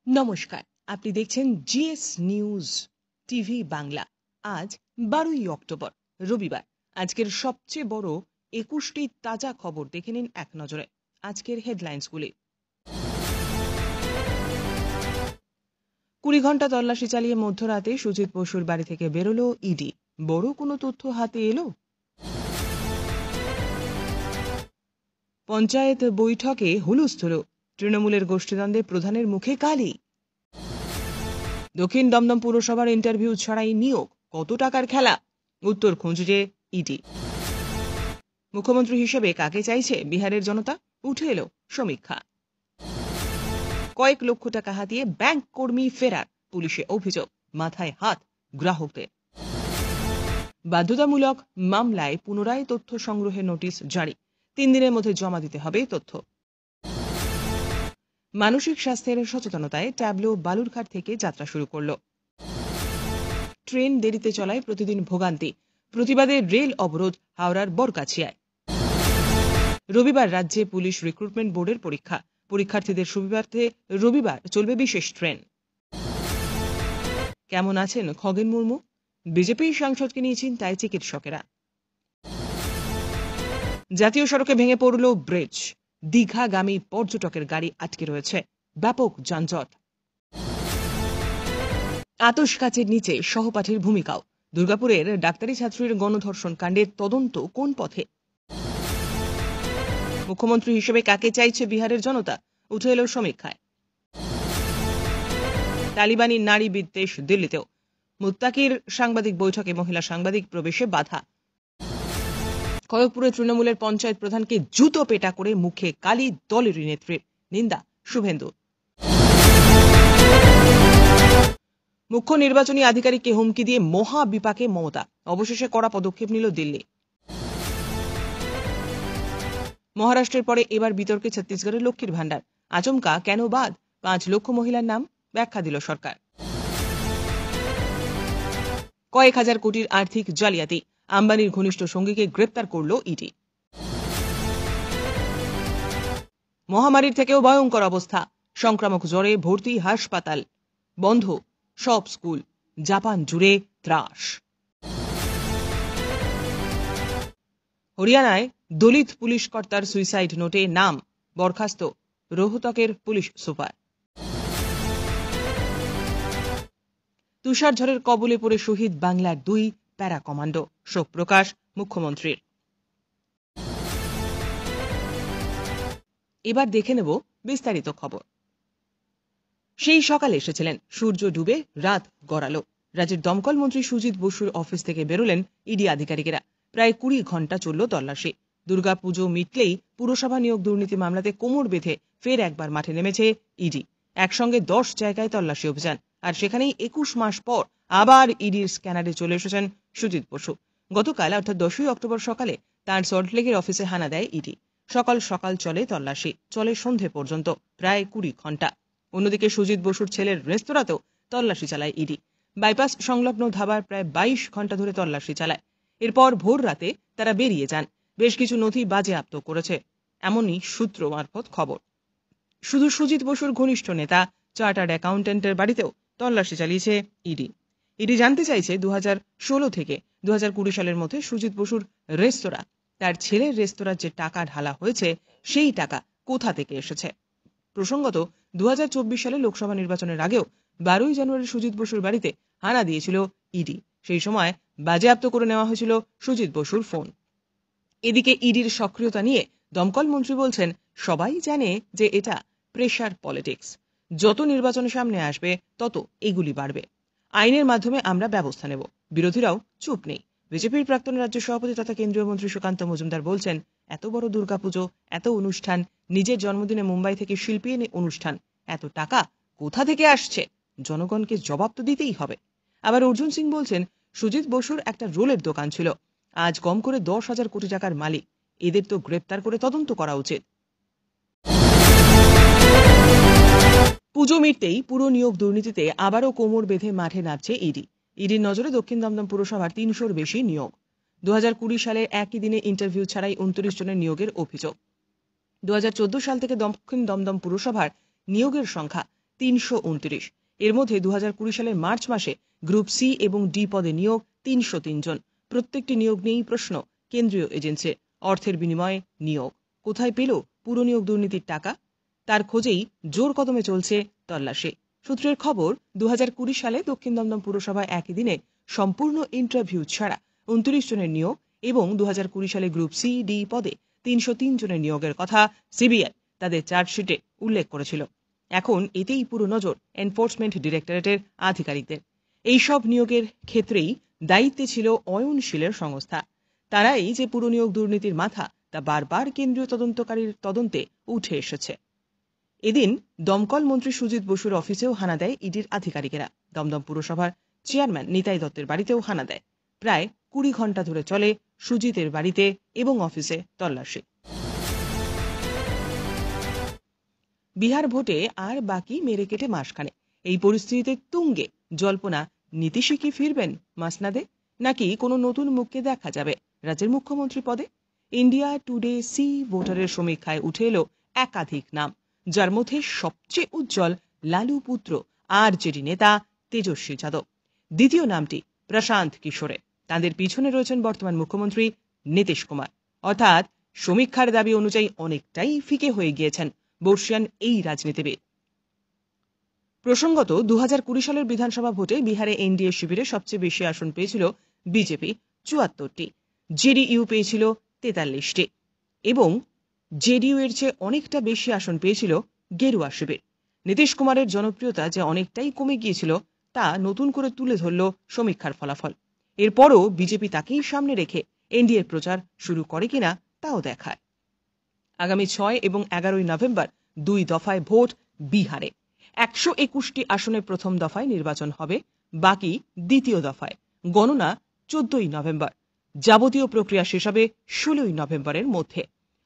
নমস্কার, আপনি দেখছেন জিএস নিউজ টিভি বাংলা। আজ 12ই অক্টোবর, রবিবার। আজকের সবচেয়ে বড় 21টি তাজা খবর দেখে নিন এক নজরে। আজকের হেডলাইন্সগুলি। 20 ঘন্টা তল্লাশি চালিয়ে মধ্যরাতে সুজিত বসুর বাড়ি থেকে বেরোলো ইডি। বড় কোনো তথ্য হাতে এলো? পঞ্চায়েত বৈঠকে হুলস্থুল, তৃণমূলের গোষ্ঠীদ্বন্দ্বে প্রধানের মুখে কালি। দক্ষিণ দমদম পুরসভার ইন্টারভিউ ছাড়াই নিয়োগ, কত টাকার খেলা? উত্তর খুঁজছে ইডি। মুখ্যমন্ত্রী হিসেবে কাকে চাইছে বিহারের জনতা? উঠে এলো সমীক্ষা। কয়েক লক্ষ টাকা হাতিয়ে ব্যাংক কর্মী ফেরার, পুলিশে অভিযোগ, মাথায় হাত গ্রাহকদের। বাধ্যতামূলক মামলায় পুনরায় তথ্য সংগ্রহের নোটিশ জারি, 3 দিনের মধ্যে জমা দিতে হবে তথ্য। মানসিক স্বাস্থ্যের সচেতনতায় ট্যাবলো বালুরঘাট থেকে যাত্রা শুরু করল। ট্রেন দেরিতে চলায় প্রতিদিন ভোগান্তি, প্রতিবাদে রেল অবরোধ হাওড়ার বরগাছিয়ায়। রবিবার রাজ্যে পুলিশ রিক্রুটমেন্ট বোর্ডের পরীক্ষা, পরীক্ষার্থীদের সুবিধার্থে রবিবার চলবে বিশেষ ট্রেন। কেমন আছেন খগেন মুর্মু? বিজেপি সাংসদকে নিয়ে চিন্তায় চিকিৎসকেরা। জাতীয় সড়কে ভেঙে পড়ল ব্রিজ, দীঘাগামী পর্যটকের গাড়ি আটকে রয়েছে, ব্যাপক যানজট। আতশ কাচের নিচে সহপাঠীর ভূমিকাও, দুর্গাপুরের ডাক্তারি ছাত্রীর গণধর্ষণ কাণ্ডের তদন্ত কোন পথে? মুখ্যমন্ত্রী হিসেবে কাকে চাইছে বিহারের জনতা? উঠে এলো সমীক্ষায়। তালিবানি নারী বিদ্বেষ দিল্লিতেও, মুত্তাকির সাংবাদিক বৈঠকে মহিলা সাংবাদিক প্রবেশে বাধা। খড়গপুরে তৃণমূলের পঞ্চায়েত প্রধানকে জুতো পেটা করে মুখে কালি দলেরই নেত্রীর, নিন্দা শুভেন্দু। মুখ্য নির্বাচনী আধিকারিককে হুমকি দিয়ে মহা বিপাকে মমতা, অবশেষে কড়া পদক্ষেপ নিল দিল্লি। মহারাষ্ট্রের পরে এবার বিতর্কে ছত্তিশগড়ের লক্ষ্মীর ভান্ডার, আচমকা কেন বাদ? 5 লক্ষ মহিলার নাম, ব্যাখ্যা দিল সরকার। কয়েক হাজার কোটির আর্থিক জালিয়াতি, আম্বানির ঘনিষ্ঠ সঙ্গীকে গ্রেপ্তার করল ইডি। মহামারীর থেকেও ভয়ঙ্কর অবস্থা, সংক্রামক জ্বরে ভর্তি হাসপাতাল, বন্ধ সব স্কুল, জাপান জুড়ে ত্রাস। হরিয়ানায় দলিত পুলিশ কর্তার সুইসাইড নোটে নাম, বরখাস্ত রোহতকের পুলিশ সুপার। তুষার ঝড়ের কবলে পড়ে শহীদ বাংলার 2 প্যারা কমান্ডো, শোক প্রকাশ মুখ্যমন্ত্রীর। এবার দেখে নেব বিস্তারিত খবর। সেই সকালে এসেছিলেন, সূর্য ডুবে রাত গড়ালো। রাজ্যের দমকল মন্ত্রী সুজিত বসুর অফিস থেকে বেরোলেন ইডি আধিকারিকেরা। প্রায় 20 ঘন্টা চলল তল্লাশি। দুর্গাপুজো মিটলেই পুরসভা নিয়োগ দুর্নীতি মামলাতে কোমর বেঁধে ফের একবার মাঠে নেমেছে ইডি। একসঙ্গে 10 জায়গায় তল্লাশি অভিযান, আর সেখানেই 21 মাস পর আবার ইডির স্ক্যানারে চলে এসেছেন সুজিত বসু। গতকাল অর্থাৎ 10ই অক্টোবর সকালে তাঁর সল্টলেকের অফিসে হানা দেয় ইডি। সকাল সকাল চলে তল্লাশি, চলে সন্ধে পর্যন্ত, প্রায় 20 ঘন্টা। অন্যদিকে সুজিত বসুর ছেলের রেস্তোরাঁতেও তল্লাশি চালায় ইডি। বাইপাস সংলগ্ন ধাবার প্রায় 22 ঘন্টা ধরে তল্লাশি চালায়। এরপর ভোর রাতে তারা বেরিয়ে যান, বেশ কিছু নথি বাজেয়াপ্ত করেছে, এমনই সূত্র মারফত খবর। শুধু সুজিত বসুর ঘনিষ্ঠ নেতা চার্টার্ড অ্যাকাউন্ট্যান্টের বাড়িতেও তল্লাশি চালিয়েছে ইডি। ইডি জানতে চাইছে 2016 থেকে 2020 সালের মধ্যে সুজিত বসুর রেস্তোরাঁ, তার ছেলের রেস্তোরাঁর যে টাকা ঢালা হয়েছে সেই টাকা কোথা থেকে এসেছে। প্রসঙ্গত 2024 সালে লোকসভা নির্বাচনের আগেও 12ই জানুয়ারি সুজিত বসুর বাড়িতে হানা দিয়েছিল ইডি। সেই সময় বাজেয়াপ্ত করে নেওয়া হয়েছিল সুজিত বসুর ফোন। এদিকে ইডির সক্রিয়তা নিয়ে দমকল মন্ত্রী বলছেন, সবাই জানে যে এটা প্রেশার পলিটিক্স, যত নির্বাচনের সামনে আসবে তত এগুলি বাড়বে। আইনের মাধ্যমে আমরা ব্যবস্থা নেব। বিরোধীরাও চুপ নেই। বিজেপির প্রাক্তন রাজ্য সভাপতি তথা কেন্দ্রীয় মন্ত্রী সুকান্ত মজুমদার বলছেন, এত বড় দুর্গাপুজো, এত অনুষ্ঠান, নিজের জন্মদিনে মুম্বাই থেকে শিল্পী এনে অনুষ্ঠান, এত টাকা কোথা থেকে আসছে? জনগণকে জবাব তো দিতেই হবে। আবার অর্জুন সিং বলছেন, সুজিত বসুর একটা রোলের দোকান ছিল, আজ কম করে 10,000 কোটি টাকার মালিক, এদের তো গ্রেপ্তার করে তদন্ত করা উচিত। পুজো মিটতেই পুরো নিয়োগ দুর্নীতিতে আবারও কোমর বেঁধে মাঠে নামছে ইডি। ইডির নজরে দক্ষিণ দমদম পুরসভার 300-র বেশি নিয়োগ। 2020 সালে একই দিনে ইন্টারভিউ ছাড়াই 29 জনের নিয়োগের অভিযোগ। 2014 সাল থেকে দক্ষিণ দমদম পুরসভার নিয়োগের সংখ্যা 329। এর মধ্যে 2020 সালের মার্চ মাসে গ্রুপ সি এবং ডি পদে নিয়োগ 303 জন। প্রত্যেকটি নিয়োগ নিয়েই প্রশ্ন কেন্দ্রীয় এজেন্সির। অর্থের বিনিময়ে নিয়োগ। কোথায় পেল পুর নিয়োগ দুর্নীতির টাকা? তার খোঁজেই জোর কদমে চলছে তল্লাশি। সূত্রের খবর, 2020 সালে দক্ষিণ দমদম পুরসভায় একই দিনে সম্পূর্ণ ইন্টারভিউ ছাড়া 29 জনের নিয়োগ এবং 2020 সালে গ্রুপ সি ডি পদে 303 জনের নিয়োগের কথা সিবিআই তাদের চার্জশিটে উল্লেখ করেছিল। এখন এতেই পুরো নজর এনফোর্সমেন্ট ডিরেক্টরেটের আধিকারিকদের। এই সব নিয়োগের ক্ষেত্রেই দায়িত্বে ছিল অয়নশীলের সংস্থা। তারাই যে পুর নিয়োগ দুর্নীতির মাথা, তা বারবার কেন্দ্রীয় তদন্তকারীর তদন্তে উঠে এসেছে। এদিন দমকল মন্ত্রী সুজিত বসুর অফিসেও হানা দেয় ইডির আধিকারিকেরা। দমদম পুরসভার চেয়ারম্যান নিতাই দত্তের বাড়িতেও হানা দেয়। প্রায় 20 ঘন্টা ধরে চলে সুজিতের বাড়িতে এবং অফিসে তল্লাশি। বিহার ভোটে আর বাকি মেরে কেটে মাসখানে। এই পরিস্থিতিতে তুঙ্গে জল্পনা, নীতিশই কি ফিরবেন মাসনাদে, নাকি কোনো নতুন মুখকে দেখা যাবে রাজ্যের মুখ্যমন্ত্রী পদে? ইন্ডিয়া টুডে সি ভোটারের সমীক্ষায় উঠে এলো একাধিক নাম, যার মধ্যে সবচেয়ে উজ্জ্বল লালু পুত্র আরজেডি নেতা তেজস্বী যাদব। দ্বিতীয় নামটি প্রশান্ত কিশোরের। তাদের পিছনে রয়েছেন বর্তমান মুখ্যমন্ত্রী নীতিশ কুমার। অর্থাৎ সমীক্ষার দাবি অনুযায়ী অনেকটাই ফিকে হয়ে গিয়েছেন বর্ষিয়ান এই রাজনীতিবিদ। প্রসঙ্গত, 2020 সালের বিধানসভা ভোটে বিহারে এনডিএ শিবিরে সবচেয়ে বেশি আসন পেয়েছিল বিজেপি 74টি, জেডিইউ পেয়েছিল 43টি এবং জেডিইউ এর চেয়ে অনেকটা বেশি আসন পেয়েছিল গেরুয়া শিবির। নীতিশ কুমারের জনপ্রিয়তা যে অনেকটাই কমে গিয়েছিল তা নতুন করে তুলে ধরল সমীক্ষার ফলাফল। এরপরও বিজেপি তাকেই সামনে রেখে এনডিএর প্রচার শুরু করে কিনা তাও দেখায়। আগামী 6 এবং 11 নভেম্বর 2 দফায় ভোট বিহারে। 121টি আসনে প্রথম দফায় নির্বাচন হবে, বাকি দ্বিতীয় দফায়। গণনা 14 নভেম্বর। যাবতীয় প্রক্রিয়া শেষ হবে 16 নভেম্বরের মধ্যে।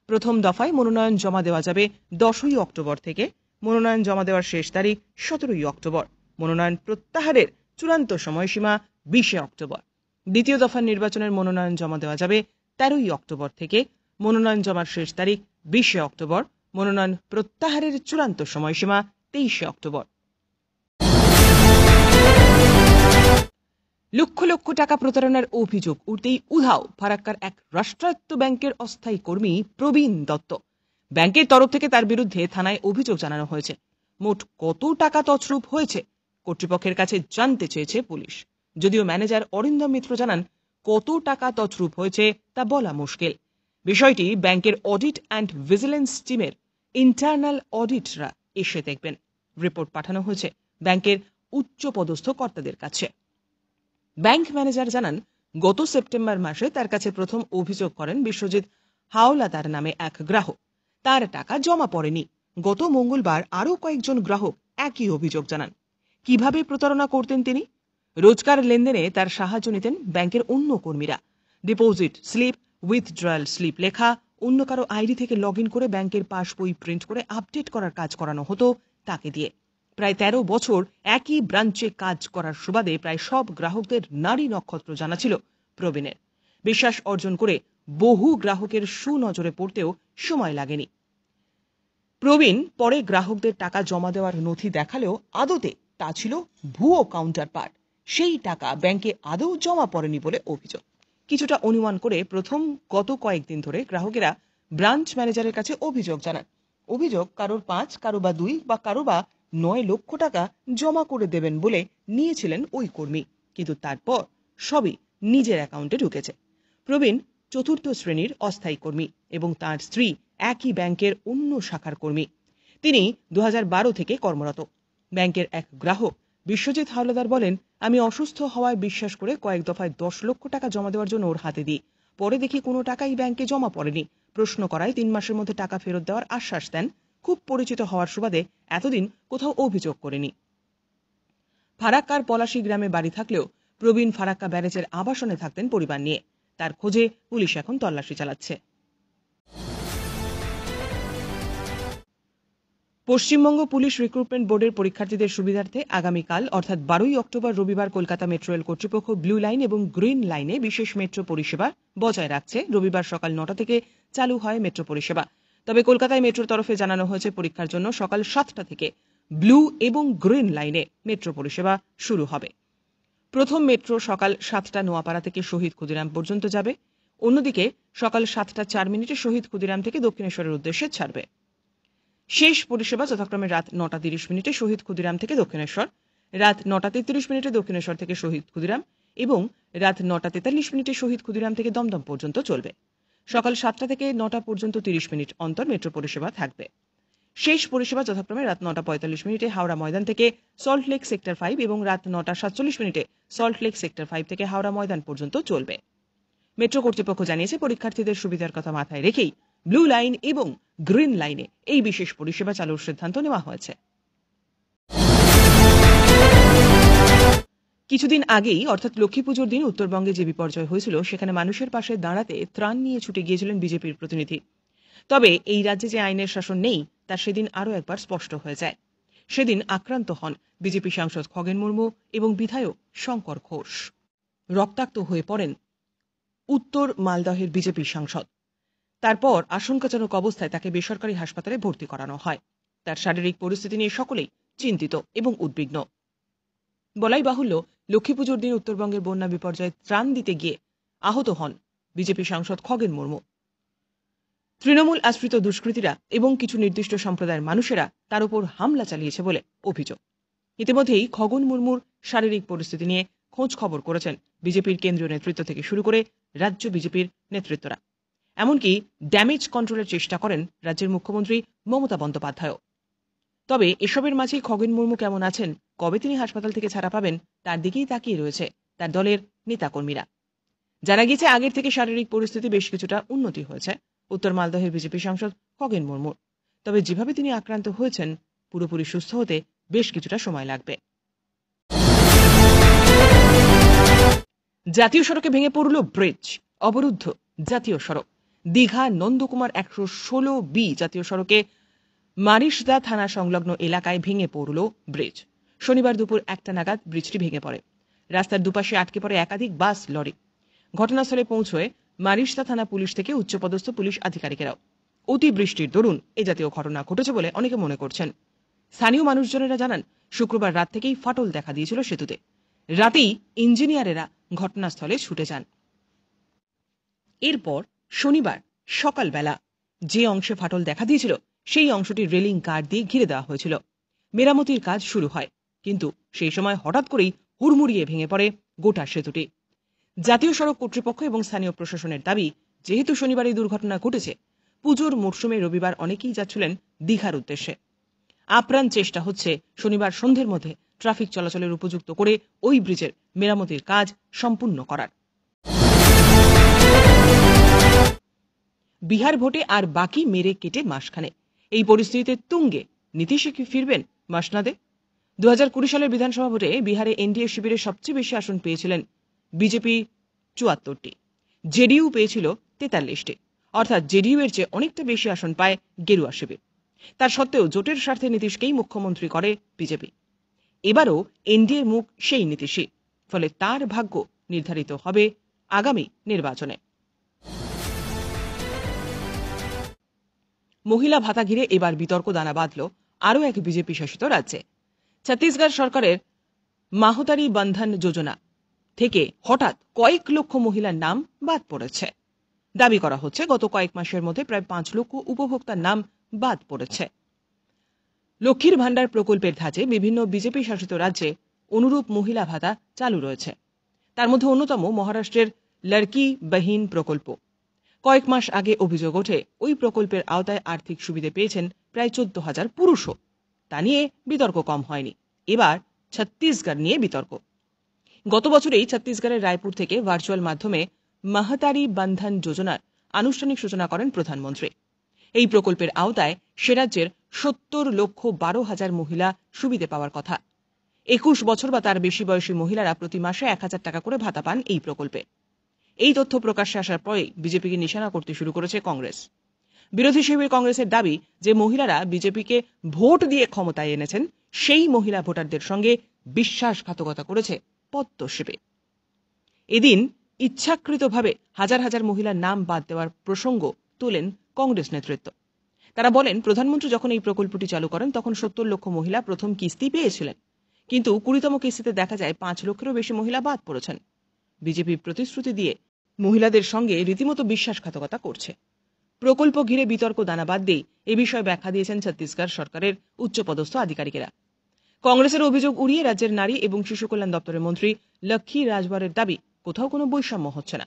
প্রথম দফায় মনোনয়ন জমা দেওয়া যাবে 10 অক্টোবর থেকে। মনোনয়ন জমা দেওয়ার শেষ তারিখ 17 অক্টোবর। মনোনয়ন প্রত্যাহারের চূড়ান্ত সময়সীমা 20 অক্টোবর। দ্বিতীয় দফার নির্বাচনের মনোনয়ন জমা দেওয়া যাবে 13 অক্টোবর থেকে। মনোনয়ন জমার শেষ তারিখ 20 অক্টোবর। মনোনয়ন প্রত্যাহারের চূড়ান্ত সময়সীমা 23 অক্টোবর। লক্ষ লক্ষ টাকা প্রতারণার অভিযোগ উঠতেই উধাও ফারাক্কার এক রাষ্ট্রায়ত্ত ব্যাংকের অস্থায়ী কর্মী প্রবীণ দত্ত। ব্যাংকের তরফ থেকে তার বিরুদ্ধে থানায় অভিযোগ জানানো হয়েছে। মোট কত টাকা তছরূপ হয়েছে কর্তৃপক্ষের কাছে জানতে চেয়েছে পুলিশ। যদিও ম্যানেজার অরিন্দম মিত্র জানান, কত টাকা তছরূপ হয়েছে তা বলা মুশকিল। বিষয়টি ব্যাংকের অডিট অ্যান্ড ভিজিলেন্স টিমের ইন্টারনাল অডিটরা এসে দেখবেন। রিপোর্ট পাঠানো হয়েছে ব্যাংকের উচ্চপদস্থ কর্তাদের কাছে। ব্যাংক ম্যানেজার জানান, গত সেপ্টেম্বর মাসে তার কাছে প্রথম অভিযোগ করেন বিশ্বজিৎ হাওলাদার নামে এক গ্রাহক। তার টাকা জমা পড়েনি। গত মঙ্গলবার আরও কয়েকজন গ্রাহক একই অভিযোগ জানান। কিভাবে প্রতারণা করতেন তিনি? রোজকার লেনদেনে তার সাহায্য নিতেন ব্যাংকের অন্য কর্মীরা। ডিপোজিট স্লিপ, উইথড্রয়াল স্লিপ লেখা, অন্য কারো আইডি থেকে লগ ইন করে ব্যাংকের পাস বই প্রিন্ট করে আপডেট করার কাজ করানো হতো তাকে দিয়ে। প্রায় 13 বছর একই ব্রাঞ্চে কাজ করার সুবাদে প্রায় সব গ্রাহকদের নারী নক্ষত্র জানা ছিল প্রবীণের। বিশ্বাস অর্জন করে বহু গ্রাহকের সুনজরে পড়তেও সময় লাগেনি। প্রবীণ পরে গ্রাহকদের টাকা জমা দেওয়ার নথি দেখালেও আদতে তা ছিল ভুয়ো কাউন্টার পার্ট। সেই টাকা ব্যাংকে আদৌ জমা পড়েনি বলে অভিযোগ। কিছুটা অনুমান করে প্রথম গত কয়েকদিন ধরে গ্রাহকেরা ব্রাঞ্চ ম্যানেজারের কাছে অভিযোগ জানান। অভিযোগ, কারোর 5, কারো বা 2 বা কারো বা 9 লক্ষ টাকা জমা করে দেবেন বলে নিয়েছিলেন ওই কর্মী, কিন্তু তারপর সবই নিজের অ্যাকাউন্টে ঢুকেছে। প্রবীণ 4র্থ শ্রেণীর অস্থায়ী কর্মী এবং তার স্ত্রী একই ব্যাংকের অন্য শাখার কর্মী। তিনি 2012 থেকে কর্মরত। ব্যাংকের এক গ্রাহক বিশ্বজিৎ হাওলাদার বলেন, আমি অসুস্থ হওয়ায় বিশ্বাস করে কয়েক দফায় 10 লক্ষ টাকা জমা দেওয়ার জন্য ওর হাতে দিই। পরে দেখি কোনো টাকাই ব্যাংকে জমা পড়েনি। প্রশ্ন করায় 3 মাসের মধ্যে টাকা ফেরত দেওয়ার আশ্বাস দেন। খুব পরিচিত হওয়ার সুবাদে এতদিন কোথাও অভিযোগ করেনি। ফারাক্কার পলাশী গ্রামে বাড়ি থাকলেও প্রবীণ ফারাক্কা ব্যারেজের আবাসনে থাকতেন পরিবার নিয়ে। তার খোঁজে পুলিশ এখন তল্লাশি চালাচ্ছে। পশ্চিমবঙ্গ পুলিশ রিক্রুটমেন্ট বোর্ডের পরীক্ষার্থীদের সুবিধার্থে আগামীকাল অর্থাৎ 12 অক্টোবর রবিবার কলকাতা মেট্রো রেল কর্তৃপক্ষ ব্লু লাইন এবং গ্রিন লাইনে বিশেষ মেট্রো পরিষেবা বজায় রাখছে। রবিবার সকাল 9টা থেকে চালু হয় মেট্রো পরিষেবা। তবে কলকাতায় মেট্রোর তরফে জানানো হয়েছে পরীক্ষার জন্য সকাল 7টা থেকে ব্লু এবং গ্রিন লাইনে মেট্রো পরিষেবা শুরু হবে। প্রথম মেট্রো সকাল 7টা নোয়াপাড়া থেকে শহীদ ক্ষুদিরাম পর্যন্ত যাবে, অন্যদিকে সকাল 7টা 4 মিনিটে শহীদ ক্ষুদিরাম থেকে দক্ষিণেশ্বরের উদ্দেশ্যে ছাড়বে। শেষ পরিষেবা যথাক্রমে রাত 9টা 30 মিনিটে শহীদ ক্ষুদিরাম থেকে দক্ষিণেশ্বর, রাত 9টা 33 মিনিটে দক্ষিণেশ্বর থেকে শহীদ ক্ষুদিরাম এবং রাত 9টা 43 মিনিটে শহীদ ক্ষুদিরাম থেকে দমদম পর্যন্ত চলবে। সকাল 7টা থেকে 9টা পর্যন্ত 30 মিনিট অন্তর মেট্রো পরিষেবা থাকবে। শেষ পরিষেবা যথাক্রমে রাত 9টা 45 মিনিটে হাওড়া ময়দান থেকে সল্ট লেক সেক্টর 5 এবং রাত 9টা 47 মিনিটে সল্ট লেক সেক্টর 5 থেকে হাওড়া ময়দান পর্যন্ত চলবে। মেট্রো কর্তৃপক্ষ জানিয়েছে পরীক্ষার্থীদের সুবিধার কথা মাথায় রেখেই ব্লু লাইন এবং গ্রিন লাইনে এই বিশেষ পরিষেবা চালুর সিদ্ধান্ত নেওয়া হয়েছে। কিছুদিন আগেই অর্থাৎ লক্ষ্মী পুজোর দিন উত্তরবঙ্গে যে বিপর্যয় হয়েছিল সেখানে মানুষের পাশে দাঁড়াতে ত্রাণ নিয়ে ছুটে গিয়েছিলেন বিজেপির প্রতিনিধি। তবে এই রাজ্যে যে আইনের শাসন নেই তা সেদিন আরও একবার স্পষ্ট হয়ে যায়। সেদিন আক্রান্ত হন বিজেপি সাংসদ খগেন মুর্মু এবং বিধায়ক শঙ্কর ঘোষ। রক্তাক্ত হয়ে পড়েন উত্তর মালদহের বিজেপি সাংসদ। তারপর আশঙ্কাজনক অবস্থায় তাকে বেসরকারি হাসপাতালে ভর্তি করানো হয়। তার শারীরিক পরিস্থিতি নিয়ে সকলেই চিন্তিত এবং উদ্বিগ্ন। বলাই বাহুল্য, লক্ষ্মী পুজোর দিন উত্তরবঙ্গের বন্যা বিপর্যয়ে ত্রাণ দিতে গিয়ে আহত হন বিজেপি সাংসদ খগেন মুর্মু। তৃণমূল আশ্রিত দুষ্কৃতীরা এবং কিছু নির্দিষ্ট সম্প্রদায়ের মানুষেরা তার উপর হামলা চালিয়েছে বলে অভিযোগ। ইতিমধ্যেই খগেন মুর্মুর শারীরিক পরিস্থিতি নিয়ে খোঁজ খবর করেছেন বিজেপির কেন্দ্রীয় নেতৃত্ব থেকে শুরু করে রাজ্য বিজেপির নেতৃত্বরা। এমনকি ড্যামেজ কন্ট্রোলের চেষ্টা করেন রাজ্যের মুখ্যমন্ত্রী মমতা বন্দ্যোপাধ্যায়ও। তবে এসবের মাঝেই খগেন মুর্মু কেমন আছেন, কবে তিনি হাসপাতাল থেকে ছাড়া পাবেন, তার দিকেই তাকিয়ে রয়েছে তার দলের নেতাকর্মীরা। জানা গেছে আগের থেকে শারীরিক পরিস্থিতি বেশ কিছুটা উন্নতি হয়েছে উত্তর মালদহের বিজেপি সাংসদ খগেন মুর্মুর। তবে যেভাবে তিনি আক্রান্ত হয়েছেন পুরোপুরি সুস্থ হতে বেশ কিছুটা সময় লাগবে। জাতীয় সড়কে ভেঙে পড়ল ব্রিজ, অবরুদ্ধ জাতীয় সড়ক। দীঘা নন্দকুমার 116B জাতীয় সড়কে মারিশদা থানা সংলগ্ন এলাকায় ভেঙে পড়ল ব্রিজ। শনিবার দুপুর 1টা নাগাদ ব্রিজটি ভেঙে পড়ে। রাস্তার দুপাশে আটকে পড়ে একাধিক বাস লরি। ঘটনাস্থলে পৌঁছয় মারিশদা থানা পুলিশ থেকে উচ্চপদস্থ পুলিশ আধিকারিকেরাও। অতিবৃষ্টির দরুন এ জাতীয় ঘটনা ঘটেছে বলে অনেকে মনে করছেন। স্থানীয় মানুষজনেরা জানান, শুক্রবার রাত থেকেই ফাটল দেখা দিয়েছিল সেতুতে। রাতেই ইঞ্জিনিয়ারেরা ঘটনাস্থলে ছুটে যান। এরপর শনিবার সকালবেলা যে অংশে ফাটল দেখা দিয়েছিল সেই অংশটি রেলিং কাঠ দিয়ে ঘিরে দেওয়া হয়েছিল। মেরামতির কাজ শুরু হয়, কিন্তু সেই সময় হঠাৎ করেই হুড়মুড়িয়ে ভেঙে পড়ে গোটা সেতুটি। জাতীয় সড়ক কর্তৃপক্ষ এবং স্থানীয় প্রশাসনের দাবি, যেহেতু শনিবার এই দুর্ঘটনা ঘটেছে, পুজোর মরশুমে রবিবার অনেকেই যাচ্ছিলেন দীঘার উদ্দেশ্যে। আপ্রাণ চেষ্টা হচ্ছে শনিবার সন্ধ্যের মধ্যে ট্রাফিক চলাচলের উপযুক্ত করে ওই ব্রিজের মেরামতির কাজ সম্পূর্ণ করার। বিহার ভোটে আর বাকি মেরে কেটে মাসখানে। এই পরিস্থিতিতে তুঙ্গে নীতিশ কি ফিরবেন মাসনাদে? 2020 সালের বিধানসভা ভোটে বিহারে এনডিএ শিবিরে সবচেয়ে বেশি আসন পেয়েছিলেন বিজেপি 74টি, জেডিইউ পেয়েছিল 43টি, অর্থাৎ জেডিইউ এর চেয়ে অনেকটা বেশি আসন পায় গেরুয়া শিবির। তার সত্ত্বেও জোটের স্বার্থে নীতিশকেই মুখ্যমন্ত্রী করে বিজেপি। এবারও এনডিএর মুখ সেই নীতিশই, ফলে তার ভাগ্য নির্ধারিত হবে আগামী নির্বাচনে। মহিলা ভাতা ঘিরে এবার বিতর্ক দানা বাঁধল আরও এক বিজেপি শাসিত রাজ্যে। ছত্তিশগড় সরকারের মাহতারি বন্ধন যোজনা থেকে হঠাৎ কয়েক লক্ষ মহিলার নাম বাদ পড়েছে। দাবি করা হচ্ছে গত কয়েক মাসের মধ্যে প্রায় 5 লক্ষ উপভোক্তার নাম বাদ পড়েছে। লক্ষ্মীর ভাণ্ডার প্রকল্পের ধাঁচে বিভিন্ন বিজেপি শাসিত রাজ্যে অনুরূপ মহিলা ভাতা চালু রয়েছে। তার মধ্যে অন্যতম মহারাষ্ট্রের লড়কি বহিন প্রকল্প। কয়েক মাস আগে অভিযোগ ওঠে ওই প্রকল্পের আওতায় আর্থিক সুবিধে পেয়েছেন প্রায় 14,000 পুরুষও। তা নিয়ে বিতর্ক কম হয়নি। এবার ছত্তিশগড় নিয়ে বিতর্ক। গত বছরেই ছত্তিশগড়ের রায়পুর থেকে ভার্চুয়াল মাধ্যমে মাহতারি বন্ধন যোজনার আনুষ্ঠানিক সূচনা করেন প্রধানমন্ত্রী। এই প্রকল্পের আওতায় সে রাজ্যের 70,12,000 মহিলা সুবিধে পাওয়ার কথা। 21 বছর বা তার বেশি বয়সী মহিলারা প্রতি মাসে 1,000 টাকা করে ভাতা পান এই প্রকল্পে। এই তথ্য প্রকাশ্যে আসার পরে বিজেপিকে নিশানা করতে শুরু করেছে কংগ্রেস। বিরোধী শিবির কংগ্রেসের দাবি যে মহিলারা বিজেপিকে ভোট দিয়ে ক্ষমতায় এনেছেন, সেই মহিলা ভোটারদের সঙ্গে বিশ্বাসঘাতকতা করেছে পদ্ম শিবির। এদিন ইচ্ছাকৃতভাবে হাজার হাজার মহিলার নাম বাদ দেওয়ার প্রসঙ্গ তোলেন কংগ্রেস নেতৃত্ব। তারা বলেন, প্রধানমন্ত্রী যখন এই প্রকল্পটি চালু করেন তখন 70 লক্ষ মহিলা প্রথম কিস্তি পেয়েছিলেন, কিন্তু 20তম কিস্তিতে দেখা যায় 5 লক্ষেরও বেশি মহিলা বাদ পড়েছেন। বিজেপি প্রতিশ্রুতি দিয়ে মহিলাদের সঙ্গে রীতিমতো বিশ্বাসঘাতকতা করছে। প্রকল্প ঘিরে বিতর্ক দানা বাদ দিয়ে এ বিষয়ে ব্যাখ্যা দিয়েছেন ছত্তিশগড় সরকারের উচ্চপদস্থ আধিকারিকেরা। কংগ্রেসের অভিযোগ উড়িয়ে রাজ্যের নারী এবং শিশু কল্যাণ দপ্তরের মন্ত্রী লক্ষ্মী রাজভরের দাবি, কোথাও কোনো বৈষম্য হচ্ছে না।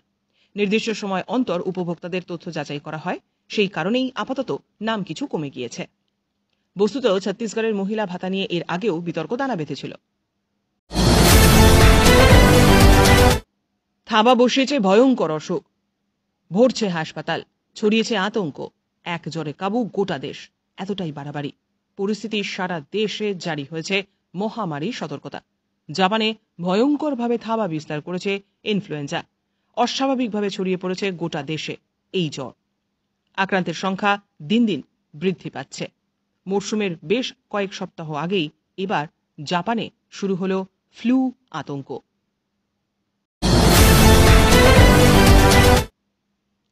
নির্দিষ্ট সময় অন্তর উপভোক্তাদের তথ্য যাচাই করা হয়, সেই কারণেই আপাতত নাম কিছু কমে গিয়েছে। বস্তুত ছত্তিশগড়ের মহিলা ভাতা নিয়ে এর আগেও বিতর্ক দানা বেঁধেছিল। থাবা বসিয়েছে ভয়ঙ্কর অসুখ, ভরছে হাসপাতাল, ছড়িয়েছে আতঙ্ক, এক জ্বরে কাবু গোটা দেশ। এতটাই বাড়াবাড়ি পরিস্থিতি, সারা দেশে জারি হয়েছে মহামারী সতর্কতা। জাপানে ভয়ঙ্করভাবে থাবা বিস্তার করেছে ইনফ্লুয়েঞ্জা। অস্বাভাবিকভাবে ছড়িয়ে পড়েছে গোটা দেশে এই জ্বর। আক্রান্তের সংখ্যা দিন দিন বৃদ্ধি পাচ্ছে। মরশুমের বেশ কয়েক সপ্তাহ আগেই এবার জাপানে শুরু হলো ফ্লু আতঙ্ক।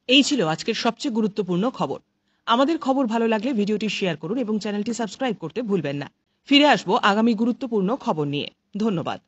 এই ছিল আজকের সবচেয়ে গুরুত্বপূর্ণ খবর। আমাদের খবর ভালো লাগলে ভিডিওটি শেয়ার করুন এবং চ্যানেলটি সাবস্ক্রাইব করতে ভুলবেন না। ফিরে আসবো আগামী গুরুত্বপূর্ণ খবর নিয়ে। ধন্যবাদ।